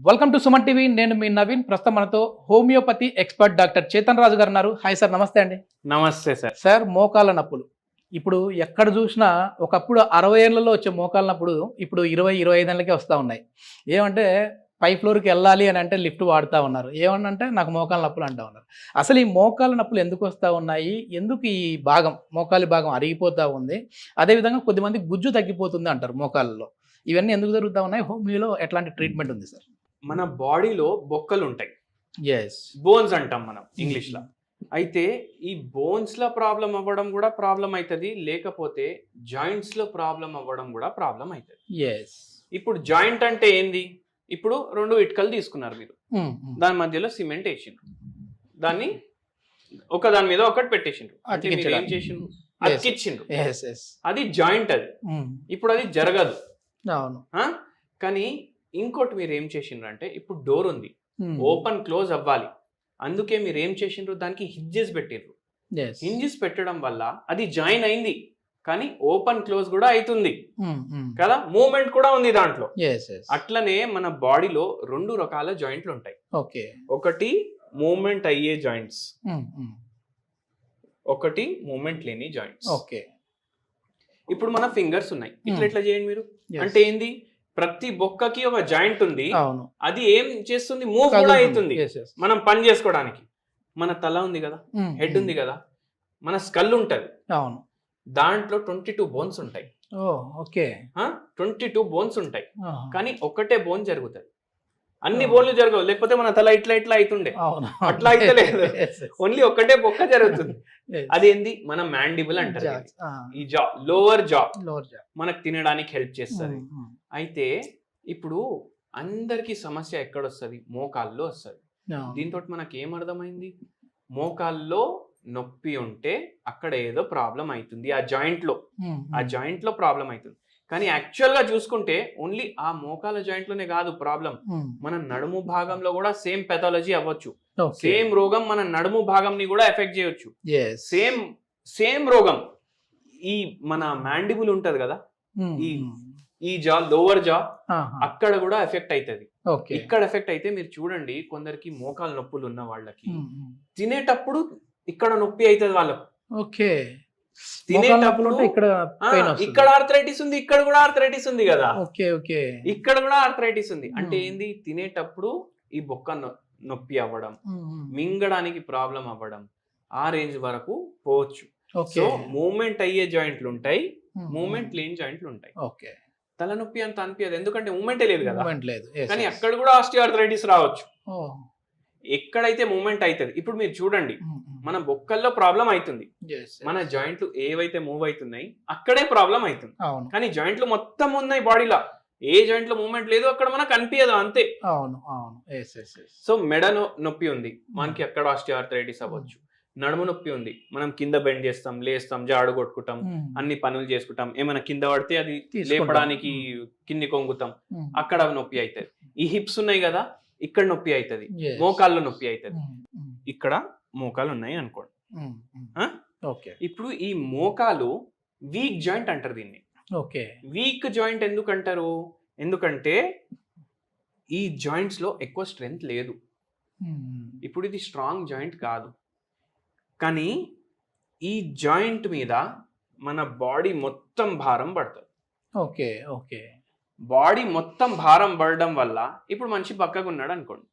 Welcome to Suman TV. నేను మీ నవీన్. ప్రస్తుతం మనతో హోమియోపతి ఎక్స్పర్ట్ డాక్టర్ చేతన్ రాజు గారు ఉన్నారు. హాయ్ సార్, నమస్తే అండి. నమస్తే సార్. సార్, మోకాళ్ళ నొప్పులు ఇప్పుడు ఎక్కడ చూసినా ఒకప్పుడు 60 ఏళ్లలో వచ్చే మోకాళ్ళ నొప్పులు ఇప్పుడు 20-25 ఏళ్ళకే వస్తూ ఉన్నాయి. ఏమంటే పై ఫ్లోర్కి వెళ్ళాలి అని అంటే లిఫ్ట్ వాడుతూ ఉన్నారు. ఏమన్నంటే నాకు మోకాళ్ళ నొప్పులు అంటూ ఉన్నారు. అసలు ఈ మోకాళ్ళ నొప్పులు ఎందుకు వస్తూ ఉన్నాయి? ఎందుకు ఈ భాగం మోకాలి భాగం అరిగిపోతూ ఉంది? అదేవిధంగా కొద్దిమంది గుజ్జు తగ్గిపోతుంది అంటారు మోకాళ్ళలో. ఇవన్నీ ఎందుకు జరుగుతూ ఉన్నాయి? హోమియోలో ఎట్లాంటి ట్రీట్మెంట్ ఉంది సార్? మన బాడీలో బొక్కలు ఉంటాయి, ఎస్, బోన్స్ అంటాం మనం ఇంగ్లీష్ లో. అయితే ఈ బోన్స్ లో ప్రాబ్లం అవ్వడం కూడా ప్రాబ్లం అవుతుంది, లేకపోతే జాయింట్స్ లో ప్రాబ్లం అవ్వడం కూడా ప్రాబ్లం అవుతుంది. ఎస్. ఇప్పుడు జాయింట్ అంటే ఏంది? ఇప్పుడు 2 ఇటుకలు తీసుకున్నారు మీరు, దాని మధ్యలో సిమెంట్ వేసిండ్రు, దాన్ని దాని మీద ఒకటి పెట్టేసిండ్రు, అంటే మీరు ఏం చేసిండ్రు? అతికిచ్చిండ్రు. అది జాయింట్. అది ఇప్పుడు అది జరగదు. అవును. కానీ ఇంకోటి మీరు ఏం చేసిండ్రు అంటే, ఇప్పుడు డోర్ ఉంది, ఓపెన్ క్లోజ్ అవ్వాలి, అందుకే మీరు ఏం చేసిండ్రు? దానికి హింజెస్ పెట్టిండ్రు. హింజెస్ పెట్టడం వల్ల అది జాయిన్ అయింది, కానీ ఓపెన్ క్లోజ్ కూడా అవుతుంది కదా, మూవ్మెంట్ కూడా ఉంది దాంట్లో. అట్లనే మన బాడీలో 2 రకాల జాయింట్లు ఉంటాయి. ఒకటి మూవ్మెంట్ అయ్యే జాయింట్స్, ఒకటి మూవ్మెంట్ లేని జాయింట్స్. ఇప్పుడు మన ఫింగర్స్ ఉన్నాయి, ఇట్లా చేయండి మీరు. అంటే ఏంది? ప్రతి బొక్కకి ఒక జాయింట్ ఉంది, అది ఏం చేస్తుంది? మూవ్ కూడా అవుతుంది మనం పని చేసుకోవడానికి. మన తల ఉంది కదా, హెడ్ ఉంది కదా, మన స్కల్ ఉంటది, దాంట్లో 22 బోన్స్ ఉంటాయి. 22 బోన్స్ ఉంటాయి, కానీ ఒకటే బోన్ జరుగుతుంది. అన్ని బోన్లు జరగవు, లేకపోతే మన తల ఇట్లా అవుతుండే, అట్లా అయితే లేదు. ఓన్లీ ఒకటే బొక్క జరుగుతుంది. అదేంది? మన మ్యాండిబుల్ అంటారు. ఈ జా, లోవర్ జా, మనకు తినడానికి హెల్ప్ చేస్తుంది. అయితే ఇప్పుడు అందరికి సమస్య ఎక్కడొస్తుంది? మోకాల్లో వస్తుంది. దీంతో మనకి ఏమర్థమైంది? మోకాల్లో నొప్పి ఉంటే అక్కడ ఏదో ప్రాబ్లం అవుతుంది, ఆ జాయింట్ లో ప్రాబ్లం అవుతుంది. కానీ యాక్చువల్ గా చూసుకుంటే ఓన్లీ ఆ మోకాల జాయింట్ లోనే కాదు ప్రాబ్లం, మన నడుము భాగంలో కూడా సేమ్ పెథాలజీ అవ్వచ్చు. సేమ్ రోగం మన నడుము భాగంని కూడా ఎఫెక్ట్ చేయొచ్చు. సేమ్ రోగం ఈ మన మ్యాండిబుల్ ఉంటది కదా, ఈ జా, లోవర్ జా, అక్కడ కూడా ఎఫెక్ట్ అవుతుంది. ఇక్కడ ఎఫెక్ట్ అయితే మీరు చూడండి, కొందరికి మోకాలు నొప్పులు ఉన్న వాళ్ళకి తినేటప్పుడు ఇక్కడ నొప్పి అవుతుంది వాళ్ళకు. తినేటప్పుడు ఇక్కడ ఆర్థరైటిస్ ఉంది, ఇక్కడ కూడా ఆర్థరైటిస్ ఉంది కదా, ఇక్కడ కూడా ఆర్థరైటిస్ ఉంది. అంటే ఏంది? తినేటప్పుడు ఈ బొక్క నొప్పి అవ్వడం, మింగడానికి ప్రాబ్లం అవ్వడం, ఆ రేంజ్ వరకు పోవచ్చు. సో మూవ్మెంట్ అయ్యే జాయింట్లు ఉంటాయి, మూవ్మెంట్ లేని జాయింట్లు ఉంటాయి. తలనొప్పి అంత అనిపించదు, ఎందుకంటే మూవ్మెంటే లేదు కదా. కానీ అక్కడ కూడా ఆస్టియోఆర్థరైటిస్ రావచ్చు, ఎక్కడైతే మూవ్మెంట్ అవుతుంది. ఇప్పుడు మీరు చూడండి, మన బొక్కల్లో ప్రాబ్లం అవుతుంది, మన జాయింట్లు ఏవైతే మూవ్ అవుతున్నాయి అక్కడే ప్రాబ్లం అవుతుంది. కానీ జాయింట్లు మొత్తం ఉన్నాయి బాడీలో, ఏ జాయింట్ లో మూవ్మెంట్ లేదు, అక్కడ మనకు అనిపించదు అంతే. సో మెడ నొప్పి ఉంది, మనకి అక్కడ ఆస్టియోఆర్థరైటిస్ అవ్వచ్చు. నడుము నొప్పి ఉంది, మనం కింద బెండ్ చేస్తాం, లేస్తాం, జాడు కొట్టుకుంటాం, అన్ని పనులు చేసుకుంటాం, ఏమైనా కింద పడితే అది లేపడానికి కింది కొంగుతాం, అక్కడ నొప్పి అవుతుంది. ఈ హిప్స్ ఉన్నాయి కదా, ఇక్కడ నొప్పి అవుతుంది, మోకాల్లో నొప్పి అవుతుంది. ఇక్కడ మోకాలు ఉన్నాయి అనుకోండి. ఇప్పుడు ఈ మోకాలు వీక్ జాయింట్ అంటారు దీన్ని. వీక్ జాయింట్ ఎందుకు అంటారు? ఎందుకంటే ఈ జాయింట్స్ లో ఎక్కువ స్ట్రెంగ్త్ లేదు. ఇప్పుడు ఇది స్ట్రాంగ్ జాయింట్ కాదు, కానీ ఈ జాయింట్ మీద మన బాడీ మొత్తం భారం పడుతుంది. బాడీ మొత్తం భారం పడడం వల్ల ఇప్పుడు మనిషి బక్కగా ఉన్నాడు అనుకోండి,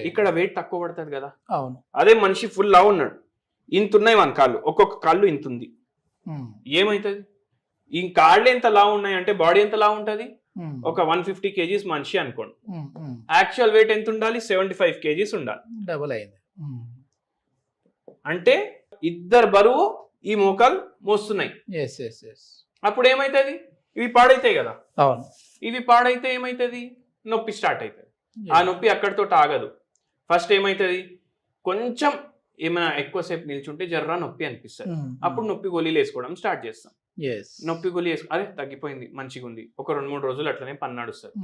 ఇక్కడ వెయిట్ తక్కువ పడుతుంది కదా. అదే మనిషి ఫుల్ లా ఉన్నాడు, ఇంత ఉన్నాయి మన కాళ్ళు, ఒక్కొక్క కాళ్ళు ఇంత ఉంది, ఏమైతుంది? ఈ కాళ్ళు ఎంత లా ఉన్నాయి అంటే బాడీ ఎంత లా ఉంటది? ఒక 150 kgs మనిషి అనుకోండి, యాక్చువల్ వెయిట్ ఎంత ఉండాలి? 75 kgs ఉండాలి. డబుల్ అయింది. అంటే ఇద్దరు బరువు ఈ మోకాలు మోస్తున్నాయి. అప్పుడు ఏమైతుంది? ఇవి పాడైతాయి కదా. ఇవి పాడైతే ఏమైతుంది? నొప్పి స్టార్ట్ అవుతుంది. ఆ నొప్పి అక్కడితో ఆగదు. ఫస్ట్ ఏమైతుంది? కొంచెం ఏమైనా ఎక్కువసేపు నిల్చుంటే జర్రా నొప్పి అనిపిస్తుంది, అప్పుడు నొప్పి గోళీలు వేసుకోవడం స్టార్ట్ చేస్తాం. నొప్పి గోళీ అరే తగ్గిపోయింది, మంచిగా ఉంది, ఒక 2-3 రోజులు అట్లనే పని నడుస్తుంది.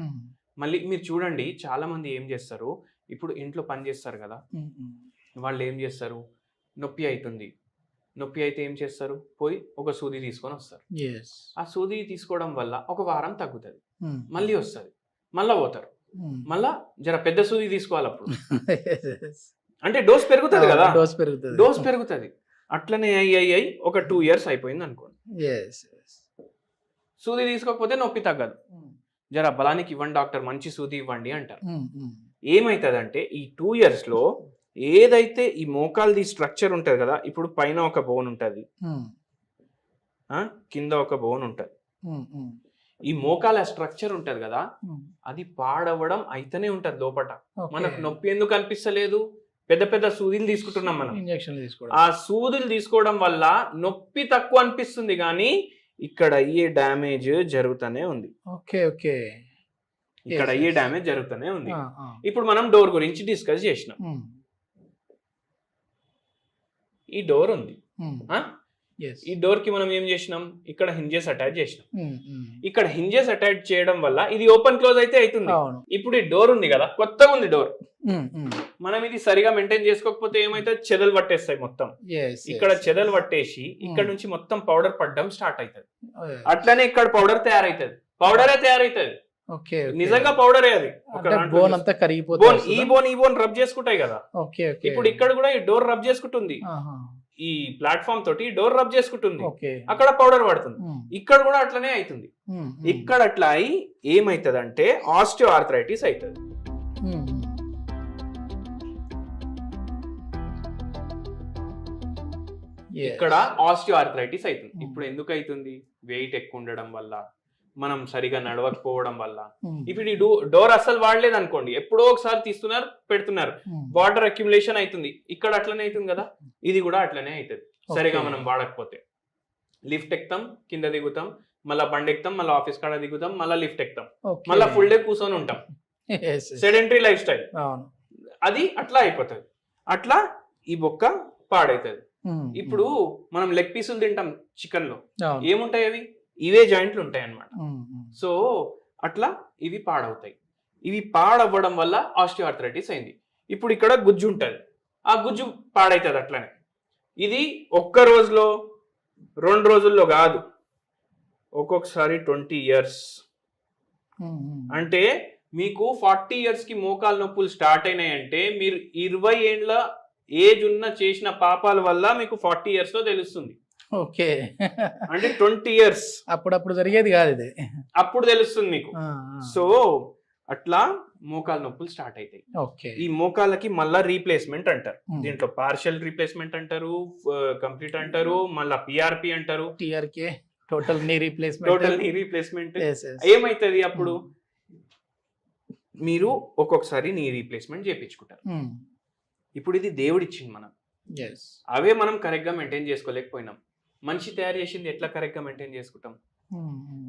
మళ్ళీ మీరు చూడండి, చాలా మంది ఏం చేస్తారు, ఇప్పుడు ఇంట్లో పని చేస్తారు కదా, వాళ్ళు ఏం చేస్తారు? నొప్పి అవుతుంది, నొప్పి అయితే ఏం చేస్తారు? పోయి ఒక సూది తీసుకొని వస్తారు. ఆ సూది తీసుకోవడం వల్ల ఒక వారం తగ్గుతుంది, మళ్ళీ వస్తుంది, మళ్ళీ పోతారు, మళ్ళా జర పెద్ద సూది తీసుకోవాలి అప్పుడు. అంటే డోస్ పెరుగుతుంది కదా, డోస్ పెరుగుతుంది. అట్లనే అయ్యి ఒక 2 years అయిపోయింది అనుకోండి. సూది తీసుకోకపోతే నొప్పి తగ్గదు. జర బలానికి ఇవ్వండి డాక్టర్, మంచి సూది ఇవ్వండి అంటారు. ఏమైతుందంటే ఈ 2 years లో ఏదైతే ఈ మోకాల్ది స్ట్రక్చర్ ఉంటది కదా, ఇప్పుడు పైన ఒక బోన్ ఉంటది, కింద ఒక బోన్ ఉంటది, ఈ మోకాల స్ట్రక్చర్ ఉంటది కదా, అది పాడవడం అయితేనే ఉంటది లోపట. మనకు నొప్పి ఎందుకు అనిపిస్తలేదు? పెద్ద పెద్ద సూదులు తీసుకుంటున్నాం మనం, ఆ సూదులు తీసుకోవడం వల్ల నొప్పి తక్కువ అనిపిస్తుంది, కానీ ఇక్కడ అయ్యే డ్యామేజ్ జరుగుతూనే ఉంది. ఇక్కడ అయ్యే డ్యామేజ్ జరుగుతూనే ఉంది. ఇప్పుడు మనం డోర్ గురించి డిస్కస్ చేసినాం. ఈ డోర్ ఉంది, ఈ డోర్ కి మనం ఏం చేసినాం? ఇక్కడ హింజెస్ అటాచ్ చేసినాం. ఇక్కడ హింజెస్ అటాచ్ చేయడం వల్ల ఇది ఓపెన్ క్లోజ్ అయితే అవుతుంది. ఇప్పుడు ఈ డోర్ ఉంది కదా, కొత్తగా ఉంది డోర్, మనం ఇది సరిగా మెయింటైన్ చేసుకోకపోతే ఏమైతే చెదలు పట్టేస్తాయి మొత్తం. ఇక్కడ చెదలు పట్టేసి ఇక్కడ నుంచి మొత్తం పౌడర్ పడడం స్టార్ట్ అవుతుంది. అట్లనే ఇక్కడ పౌడర్ తయారైతుంది, పౌడరే తయారైతుంది, నిజంగా పౌడరే. అది బోన్ అంతా కరిగిపోతుంది, ఈ బోన్ రబ్ చేసుకుంటాయి కదా. ఇప్పుడు ఇక్కడ కూడా ఈ డోర్ రబ్ చేసుకుంటుంది, ఈ ప్లాట్ఫామ్ తోటి డోర్ రబ్ చేసుకుంటుంది, అక్కడ పౌడర్ పడుతుంది. ఇక్కడ కూడా అట్లనే అవుతుంది. ఇక్కడ అట్లా అయి ఏమైతుంది అంటే ఆస్టియో ఆర్థరైటిస్ అవుతుంది. ఇక్కడ ఆస్టియో ఆర్థరైటిస్ అవుతుంది. ఇప్పుడు ఎందుకు అవుతుంది? వెయిట్ ఎక్కువ ఉండడం వల్ల, మనం సరిగా నడవకపోవడం వల్ల. ఇప్పుడు ఈ డోర్ అసలు వాడలేదు అనుకోండి, ఎప్పుడో ఒకసారి తీస్తున్నారు పెడుతున్నారు, వాటర్ అక్యుములేషన్ అవుతుంది. ఇక్కడ అట్లనే అవుతుంది కదా, ఇది కూడా అట్లనే అవుతుంది సరిగా మనం వాడకపోతే. లిఫ్ట్ ఎక్కుతాం, కింద దిగుతాం, మళ్ళీ బండి ఎక్కుతాం, మళ్ళీ ఆఫీస్ కాడ దిగుతాం, మళ్ళీ లిఫ్ట్ ఎక్కుతాం, మళ్ళీ ఫుల్ డే కూర్చొని ఉంటాం. సెడెంటరీ లైఫ్ స్టైల్, అది అట్లా అయిపోతుంది. అట్లా ఈ బొక్క పాడైతుంది. ఇప్పుడు మనం లెగ్ పీసులు తింటాం చికెన్ లో, ఏముంటాయి? అవి ఇవే జాయింట్లు ఉంటాయి అన్నమాట. సో అట్లా ఇవి పాడవుతాయి. ఇవి పాడవ్వడం వల్ల ఆస్టియో ఆర్థరైటిస్ అయింది. ఇప్పుడు ఇక్కడ గుజ్జు ఉంటుంది, ఆ గుజ్జు పాడవుతుంది. అట్లనే ఇది ఒక్క రోజులో 2 రోజుల్లో కాదు, ఒక్కొక్కసారి 20 years. అంటే మీకు 40 years కి మోకాలు నొప్పులు స్టార్ట్ అయినాయంటే మీరు 20 ఏండ్ల ఏజ్ ఉన్న చేసిన పాపాల వల్ల మీకు 40 years లో తెలుస్తుంది. అంటే 20 years అప్పుడప్పుడు జరిగేది కాదు ఇది, అప్పుడు తెలుస్తుంది మీకు. సో అట్లా మోకాలు నొప్పులు స్టార్ట్ అవుతాయి. ఈ మోకాళ్ళకి మళ్ళా రీప్లేస్మెంట్ అంటారు. దీంట్లో పార్షియల్ రీప్లేస్మెంట్ అంటారు, కంప్లీట్ అంటారు, మళ్ళా పిఆర్పి అంటారు, టోటల్ నీ రీప్లేస్మెంట్. ఏమైతుంది అప్పుడు? మీరు ఒక్కొక్కసారి నీ రీప్లేస్మెంట్ చేయించుకుంటారు. ఇప్పుడు ఇది దేవుడిచ్చింది మనం, అవే మనం కరెక్ట్ గా మెయింటైన్ చేసుకోలేకపోయినాం. మనిషి తయారు చేసింది ఎట్లా కరెక్ట్ గా మెయింటైన్ చేసుకుంటాం?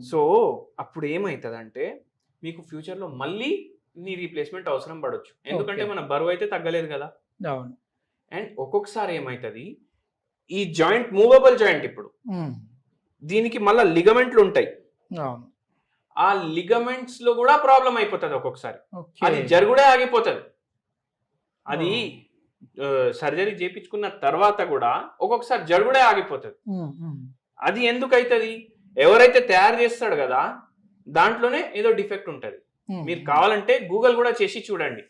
సో అప్పుడు ఏమైతుంది అంటే మీకు ఫ్యూచర్ లో మళ్ళీ నీ రీప్లేస్మెంట్ అవసరం పడవచ్చు, ఎందుకంటే మన బరువు అయితే తగ్గలేదు కదా. అండ్ ఒక్కొక్కసారి ఏమైతుంది, ఈ జాయింట్ మూవబుల్ జాయింట్, ఇప్పుడు దీనికి మళ్ళీ లిగమెంట్లు ఉంటాయి, ఆ లిగమెంట్స్ లో కూడా ప్రాబ్లం అయిపోతుంది ఒక్కొక్కసారి. అది జరుగుడే ఆగిపోతుంది. అది సర్జరీ చేయించుకున్న తర్వాత కూడా ఒక్కొక్కసారి జరుగుడే ఆగిపోతుంది. అది ఎందుకు అవుతుంది? ఎవరైతే తయారు చేస్తాడు కదా దాంట్లోనే ఏదో డిఫెక్ట్ ఉంటది. మీరు కావాలంటే గూగుల్ కూడా చేసి చూడండి.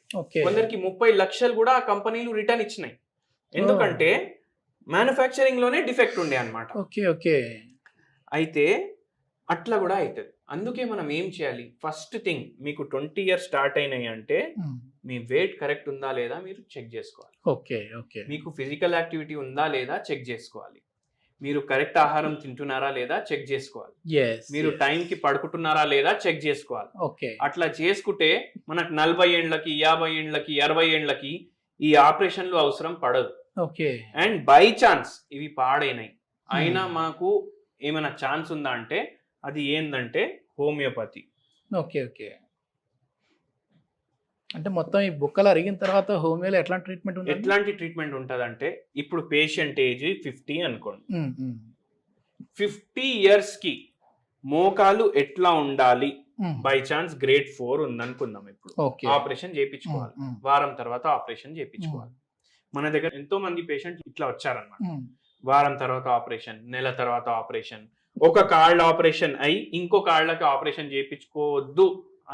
కొందరికి 30 లక్షలు కూడా ఆ కంపెనీలు రిటర్న్ ఇచ్చినాయి, ఎందుకంటే మ్యానుఫ్యాక్చరింగ్ లోనే డిఫెక్ట్ ఉండే అన్నమాట. అయితే అట్లా కూడా అవుతుంది. అందుకే మనం ఏం చేయాలి? ఫస్ట్ థింగ్, మీకు 20 years స్టార్ట్ అయినాయి అంటే మీ వెయిట్ కరెక్ట్ ఉందా లేదా మీరు చెక్ చేసుకోవాలి. మీకు ఫిజికల్ యాక్టివిటీ ఉందా లేదా చెక్ చేసుకోవాలి. మీరు కరెక్ట్ ఆహారం తింటున్నారా లేదా చెక్ చేసుకోవాలి. మీరు టైంకి పడుకుంటున్నారా లేదా చెక్ చేసుకోవాలి. అట్లా చేసుకుంటే మనకు 40 ఏండ్లకి 50 ఏండ్లకి 60 ఏండ్లకి ఈ ఆపరేషన్లు అవసరం పడదు. అండ్ బై ఛాన్స్ ఇవి పాడైనాయి అయినా మాకు ఏమైనా ఛాన్స్ ఉందా అంటే అది ఏందంటే హోమియోపతి. అంటే మొత్తం ఈ బుక్కలు అరిగిన తర్వాత హోమియోలో ఎట్లాంటి ట్రీట్మెంట్ ఉంటుంది అంటే, ఇప్పుడు పేషెంట్ ఏజ్ 50 అనుకోండి, 50 years కి మోకాలు ఎట్లా ఉండాలి? బై ఛాన్స్ గ్రేడ్ 4 ఉందనుకుందాం, ఇప్పుడు ఆపరేషన్ చేయించుకోవాలి, వారం తర్వాత ఆపరేషన్ చేయించుకోవాలి. మన దగ్గర ఎంతో మంది పేషెంట్ ఇట్లా వచ్చారన్నమాట. వారం తర్వాత ఆపరేషన్, నెల తర్వాత ఆపరేషన్, ఒక కాళ్ళ ఆపరేషన్ అయి ఇంకో కాళ్ళకి ఆపరేషన్ చేయించుకోవద్దు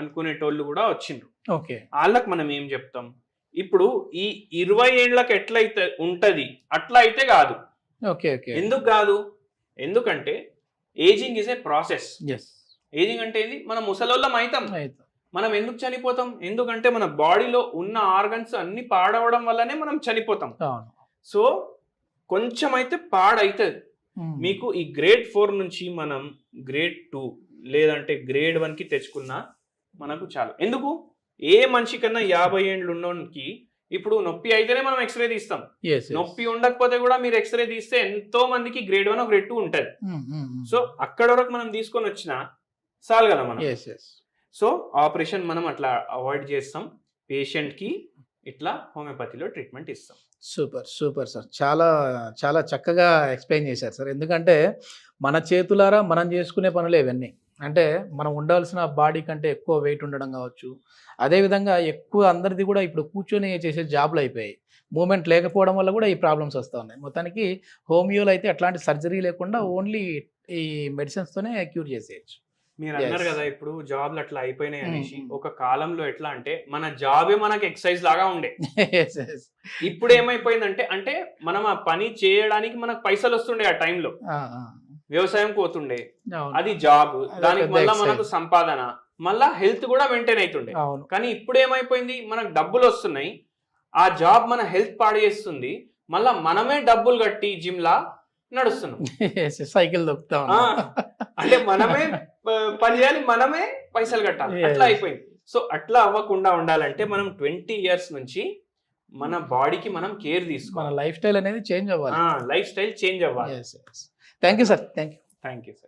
అనుకునేటోళ్ళు కూడా వచ్చిండ్రు. ఓకే. వాళ్ళకి మనం ఏం చెప్తాం, ఇప్పుడు ఈ 20 ఏళ్ళకి ఎట్లయితే ఉంటది అట్లా అయితే కాదు. ఓకే. ఓకే. ఎందుకు కాదు? ఎందుకంటే ageing is a process. Yes. Ageing అంటే ఏంది, మనం ముసలోళ్ళం అవుతాం. మనం ఎందుకు చనిపోతాం? ఎందుకంటే మన బాడీలో ఉన్న ఆర్గన్స్ అన్ని పాడవడం వల్లనే మనం చనిపోతాం. సో కొంచెం అయితే పాడవుతుంది. మీకు ఈ గ్రేడ్ 4 నుంచి మనం గ్రేడ్ 2 లేదంటే గ్రేడ్ 1 కి తెచ్చుకున్నా మనకు చాలు. ఎందుకు? ఏ మనిషి కన్నా 50 ఏండ్లు ఉన్నోనికి ఇప్పుడు నొప్పి అయితేనే మనం ఎక్స్రే తీస్తాం. నొప్పి ఉండకపోతే కూడా మీరు ఎక్స్రే తీస్తే ఎంతో మందికి గ్రేడ్ 1 గ్రేడ్ 2 ఉంటది. సో అక్కడ వరకు మనం తీసుకొని వచ్చినా చాలు కదా మనం. సో ఆపరేషన్ మనం అట్లా అవాయిడ్ చేస్తాం, పేషెంట్ కి ఇట్లా హోమియోపతిలో ట్రీట్మెంట్ ఇస్తాం. సూపర్ సూపర్ సార్, చాలా చాలా చక్కగా ఎక్స్ప్లెయిన్ చేశారు సార్. ఎందుకంటే మన చేతులారా మనం చేసుకునే పనులే ఇవన్నీ. అంటే మనం ఉండాల్సిన బాడీ కంటే ఎక్కువ వెయిట్ ఉండడం కావచ్చు, అదేవిధంగా ఎక్కువ అందరిది కూడా ఇప్పుడు కూర్చొని చేసే జాబ్లు అయిపోయాయి. మూమెంట్ లేకపోవడం వల్ల కూడా ఈ ప్రాబ్లమ్స్ వస్తూ ఉన్నాయి. మొత్తానికి హోమియోలో అయితే అట్లాంటి సర్జరీ లేకుండా ఓన్లీ ఈ మెడిసిన్స్తోనే క్యూర్ చేసేయచ్చు. మీరు అన్నారు కదా ఇప్పుడు జాబ్లు అట్లా అయిపోయినాయి అనేసి. ఒక కాలంలో ఎట్లా అంటే మన జాబే మనకి ఎక్సర్సైజ్ లాగా ఉండే. ఇప్పుడు ఏమైపోయిందంటే అంటే మనం ఆ పని చేయడానికి మనకు పైసలు వస్తుండే. ఆ టైంలో వ్యవసాయం పోతుండే, అది జాబ్, దానికి మళ్ళా మనకు సంపాదన, మళ్ళా హెల్త్ కూడా మెయింటైన్ అవుతుండే. కానీ ఇప్పుడు ఏమైపోయింది, మనకు డబ్బులు వస్తున్నాయి, ఆ జాబ్ మన హెల్త్ పాడు చేస్తుంది, మళ్ళా మనమే డబ్బులు కట్టి జిమ్ లా నడుస్తున్నాం, సైకిల్ దొక్కుతాం. అంటే మనమే పని చేయాలి, మనమే పైసలు కట్టాలి, అట్లా అయిపోయింది. సో అట్లా అవ్వకుండా ఉండాలంటే మనం 20 years నుంచి మన బాడీకి మనం కేర్ తీసుకోవాలి. మన లైఫ్ స్టైల్ అనేది చేంజ్ అవ్వాలి. లైఫ్ స్టైల్ చేంజ్ అవ్వాలి. Thank you sir. Thank you. Thank you sir.